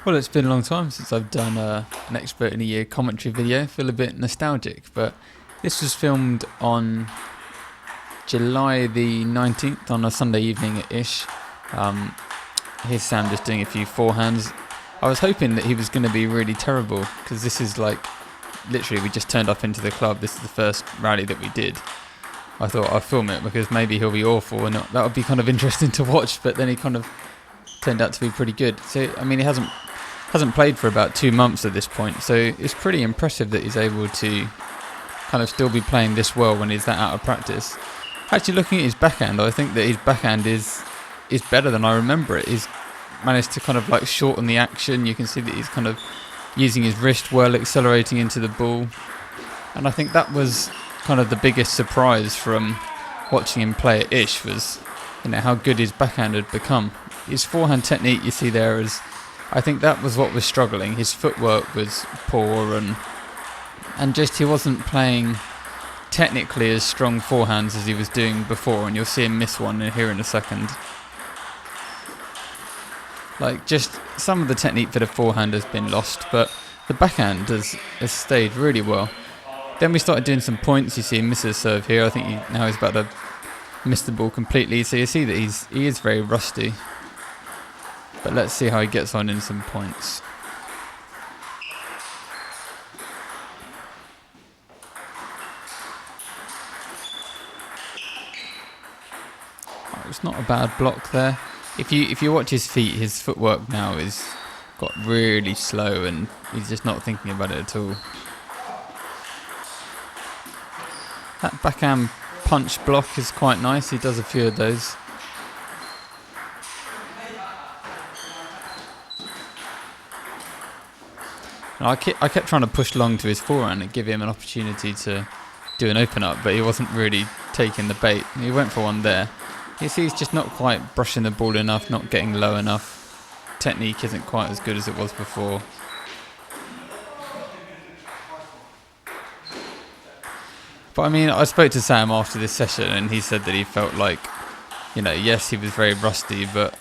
Well, it's been a long time since I've done an expert in a year commentary video. Feel a bit nostalgic, but this was filmed on July the 19th on a Sunday evening-ish. Here's Sam just doing a few forehands. I was hoping that he was going to be really terrible, because this is like, literally we just turned up into the club. This is the first rally that we did. I thought I'd film it because maybe he'll be awful and that would be kind of interesting to watch, but then he kind of turned out to be pretty good. So, I mean, he hasn't played for about 2 months at this point, so it's pretty impressive that he's able to kind of still be playing this well when he's that out of practice. Actually, looking at his backhand, I think that his backhand is better than I remember it. He's managed to kind of like shorten the action. You can see that he's kind of using his wrist well, accelerating into the ball, and I think that was kind of the biggest surprise from watching him play at Ish was, how good his backhand had become. His forehand technique, you see there, is, I think that was what was struggling. His footwork was poor and just he wasn't playing technically as strong forehands as he was doing before, and you'll see him miss one here in a second. Like, just some of the technique for the forehand has been lost, but the backhand has stayed really well. Then we started doing some points. You see him miss a serve here. I think now he's about to miss the ball completely, so you see that he is very rusty. But let's see how he gets on in some points. Oh, it's not a bad block there. If you watch his feet, his footwork now is got really slow and he's just not thinking about it at all. That backhand punch block is quite nice. He does a few of those. I kept trying to push long to his forehand and give him an opportunity to do an open up, but he wasn't really taking the bait. He went for one there. You see he's just not quite brushing the ball enough, not getting low enough. Technique isn't quite as good as it was before. But I mean, I spoke to Sam after this session and he said that he felt like, yes, he was very rusty, but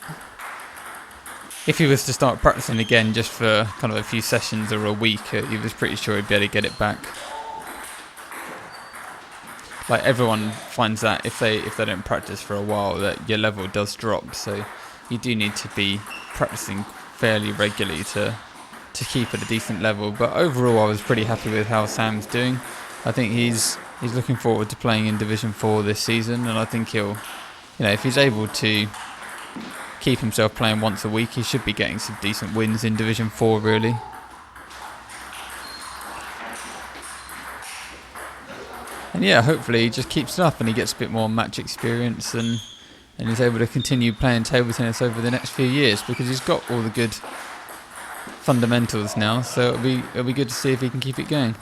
if he was to start practicing again just for kind of a few sessions or a week, he was pretty sure he'd be able to get it back. Like, everyone finds that if they don't practice for a while, that your level does drop. So you do need to be practicing fairly regularly to keep at a decent level. But overall, I was pretty happy with how Sam's doing. I think he's looking forward to playing in Division 4 this season, and I think he'll, if he's able to keep himself playing once a week, he should be getting some decent wins in Division 4, really. And yeah, hopefully he just keeps it up and he gets a bit more match experience and he's able to continue playing table tennis over the next few years, because he's got all the good fundamentals now, so it'll be good to see if he can keep it going.